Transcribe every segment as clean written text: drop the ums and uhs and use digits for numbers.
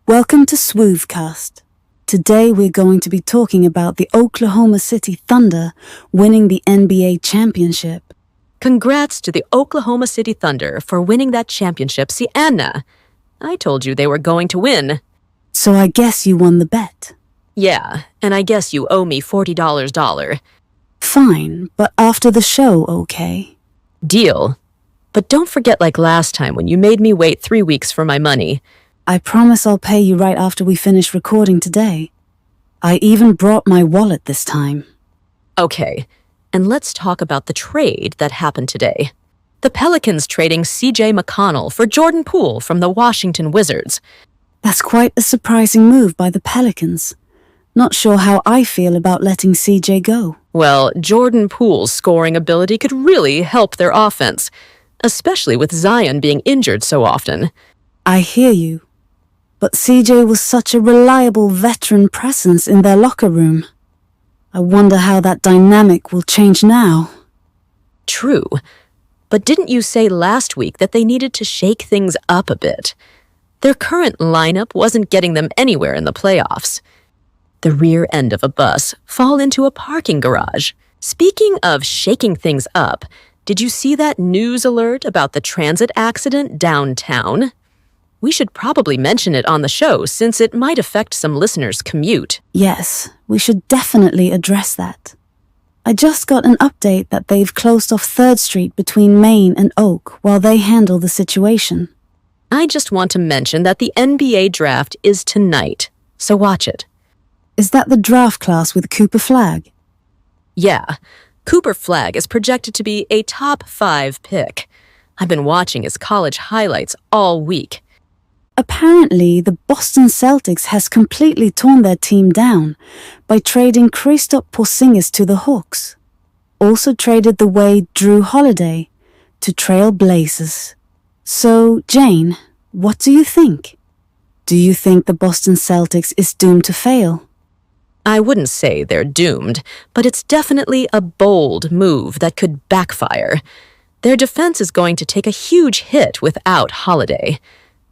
Welcome to Swoovecast. Today we're going to be talking about the Oklahoma City Thunder winning the NBA championship. Congrats to the Oklahoma City Thunder for winning that championship, Sienna. I told you they were going to win. So I guess you won the bet. Yeah, and I guess you owe me $40. Fine, but after the show, okay? Deal. But don't forget like last time when you made me wait 3 weeks for my money. I promise I'll pay you right after we finish recording today. I even brought my wallet this time. Okay, and let's talk about the trade that happened today. The Pelicans trading C.J. McConnell for Jordan Poole from the Washington Wizards. That's quite a surprising move by the Pelicans. Not sure how I feel about letting CJ go. Well, Jordan Poole's scoring ability could really help their offense, especially with Zion being injured so often. I hear you. But CJ was such a reliable veteran presence in their locker room. I wonder how that dynamic will change now. True. But didn't you say last week that they needed to shake things up a bit? Their current lineup wasn't getting them anywhere in the playoffs. The rear end of a bus fall into a parking garage. Speaking of shaking things up, did you see that news alert about the transit accident downtown? We should probably mention it on the show since it might affect some listeners' commute. Yes, we should definitely address that. I just got an update that they've closed off 3rd Street between Main and Oak while they handle the situation. I just want to mention that the NBA draft is tonight, so watch it. Is that the draft class with Cooper Flagg? Yeah, Cooper Flagg is projected to be a top 5 pick. I've been watching his college highlights all week. Apparently, the Boston Celtics has completely torn their team down by trading Kristaps Porzingis to the Hawks. Also traded the Wade Drew Holiday to Trail Blazers. So, Jane, what do you think? Do you think the Boston Celtics is doomed to fail? I wouldn't say they're doomed, but it's definitely a bold move that could backfire. Their defense is going to take a huge hit without Holiday.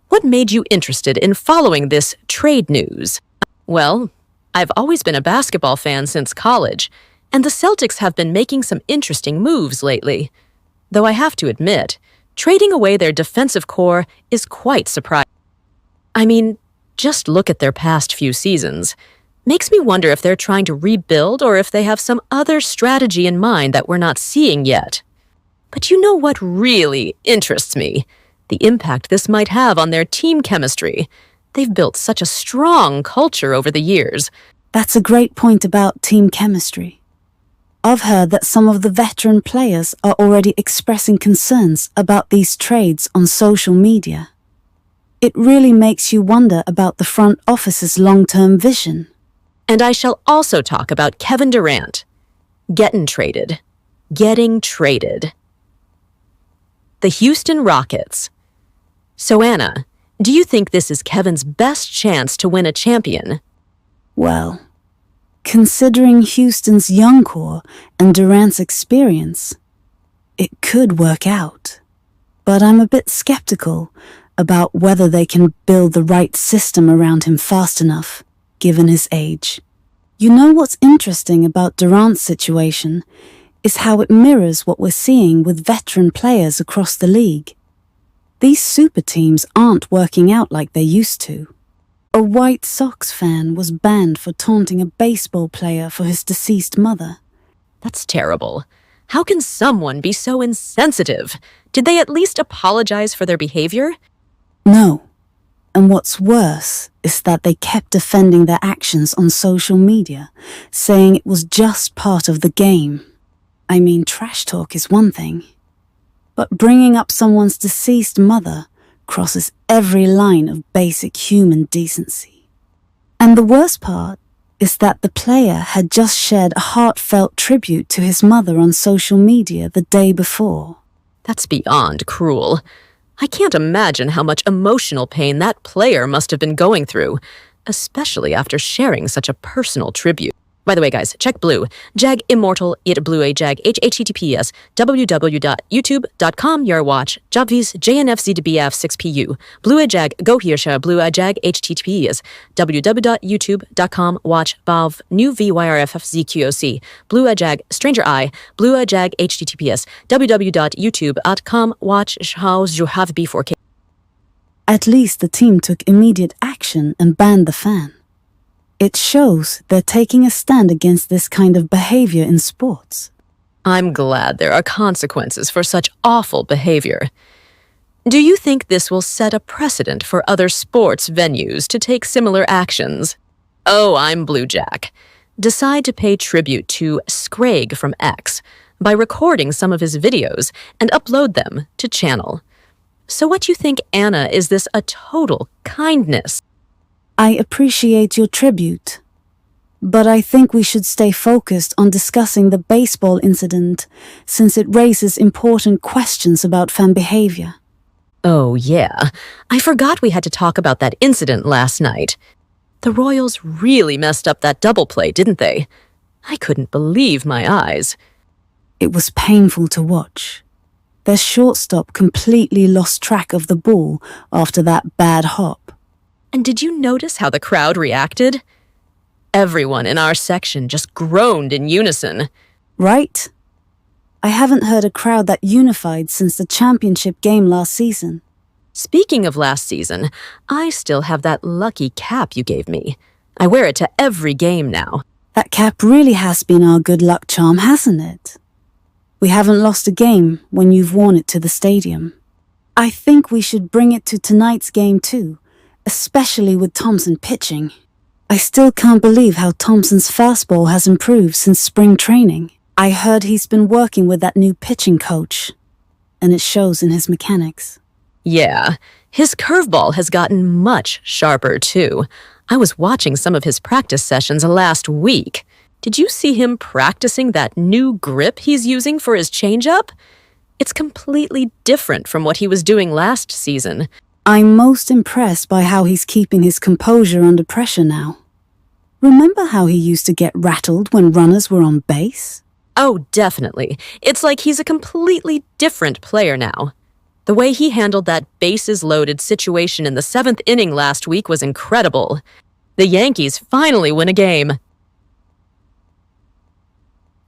What made you interested in following this trade news? Well, I've always been a basketball fan since college, and the Celtics have been making some interesting moves lately. Though I have to admit, trading away their defensive core is quite surprising. I mean, just look at their past few seasons. Makes me wonder if they're trying to rebuild or if they have some other strategy in mind that we're not seeing yet. But you know what really interests me? The impact this might have on their team chemistry. They've built such a strong culture over the years. That's a great point about team chemistry. I've heard that some of the veteran players are already expressing concerns about these trades on social media. It really makes you wonder about the front office's long-term vision. And I shall also talk about Kevin Durant. Getting traded. The Houston Rockets. So Anna, do you think this is Kevin's best chance to win a champion? Well, considering Houston's young core and Durant's experience, it could work out. But I'm a bit skeptical about whether they can build the right system around him fast enough, given his age. You know what's interesting about Durant's situation is how it mirrors what we're seeing with veteran players across the league. These super teams aren't working out like they used to. A White Sox fan was banned for taunting a baseball player for his deceased mother. That's terrible. How can someone be so insensitive? Did they at least apologize for their behavior? No. And what's worse is that they kept defending their actions on social media, saying it was just part of the game. I mean, trash talk is one thing, but bringing up someone's deceased mother crosses every line of basic human decency. And the worst part is that the player had just shared a heartfelt tribute to his mother on social media the day before. That's beyond cruel. I can't imagine how much emotional pain that player must have been going through, especially after sharing such a personal tribute. By the way, guys, check Blue. Jag Immortal it Blue a Jag https www.youtube.com your watch Jobvis JNFZDBF 6PU Blue a Jag go here share Blue a Jag https www.youtube.com watch Valve new VYRFFZQOC Blue a Jag Stranger Eye Blue a Jag https www.youtube.com watch house you have B4K. At least the team took immediate action and banned the fan. It shows they're taking a stand against this kind of behavior in sports. I'm glad there are consequences for such awful behavior. Do you think this will set a precedent for other sports venues to take similar actions? Oh, I'm Blue Jack. Decide to pay tribute to Scraig from X by recording some of his videos and upload them to channel. So what you think, Anna, is this a total kindness? I appreciate your tribute, but I think we should stay focused on discussing the baseball incident since it raises important questions about fan behavior. Oh, yeah. I forgot we had to talk about that incident last night. The Royals really messed up that double play, didn't they? I couldn't believe my eyes. It was painful to watch. Their shortstop completely lost track of the ball after that bad hop. And did you notice how the crowd reacted? Everyone in our section just groaned in unison. Right? I haven't heard a crowd that unified since the championship game last season. Speaking of last season, I still have that lucky cap you gave me. I wear it to every game now. That cap really has been our good luck charm, hasn't it? We haven't lost a game when you've worn it to the stadium. I think we should bring it to tonight's game too, especially with Thompson pitching. I still can't believe how Thompson's fastball has improved since spring training. I heard he's been working with that new pitching coach, and it shows in his mechanics. Yeah, his curveball has gotten much sharper too. I was watching some of his practice sessions last week. Did you see him practicing that new grip he's using for his changeup? It's completely different from what he was doing last season. I'm most impressed by how he's keeping his composure under pressure now. Remember how he used to get rattled when runners were on base? Oh, definitely. It's like he's a completely different player now. The way he handled that bases-loaded situation in the 7th inning last week was incredible. The Yankees finally win a game.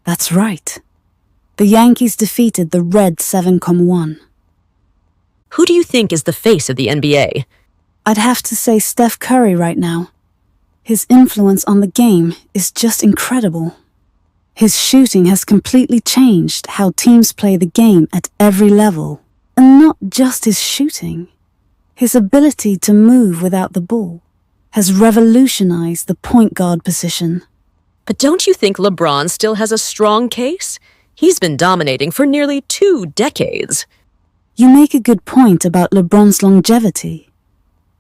That's right. The Yankees defeated the Red 7-1. Who do you think is the face of the NBA? I'd have to say Steph Curry right now. His influence on the game is just incredible. His shooting has completely changed how teams play the game at every level. And not just his shooting. His ability to move without the ball has revolutionized the point guard position. But don't you think LeBron still has a strong case? He's been dominating for nearly 2 decades. You make a good point about LeBron's longevity,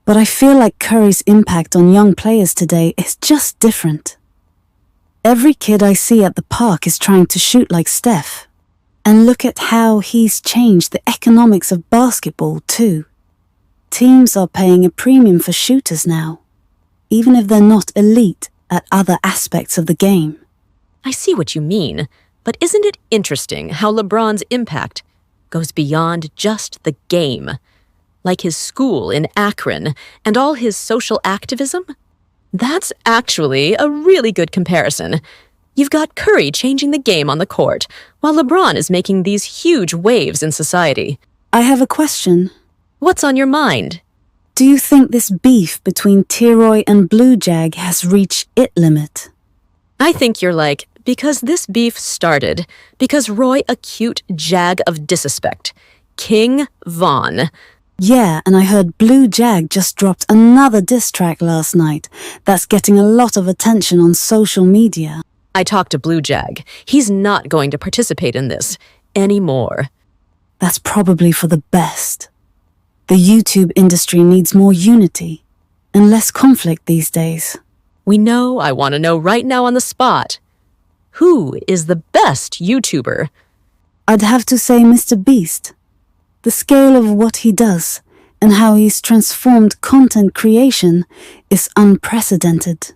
but I feel like Curry's impact on young players today is just different. Every kid I see at the park is trying to shoot like Steph. And look at how he's changed the economics of basketball too. Teams are paying a premium for shooters now, even if they're not elite at other aspects of the game. I see what you mean, but isn't it interesting how LeBron's impact goes beyond just the game? Like his school in Akron and all his social activism? That's actually a really good comparison. You've got Curry changing the game on the court, while LeBron is making these huge waves in society. I have a question. What's on your mind? Do you think this beef between T-Roy and Blue Jag has reached its limit? I think you're like, because this beef started because Roy accused Jag of disrespect. King Von. Yeah, and I heard Blue Jag just dropped another diss track last night that's getting a lot of attention on social media. I talked to Blue Jag. He's not going to participate in this anymore. That's probably for the best. The YouTube industry needs more unity and less conflict these days. We know I want to know right now on the spot. Who is the best YouTuber? I'd have to say Mr. Beast. The scale of what he does and how he's transformed content creation is unprecedented.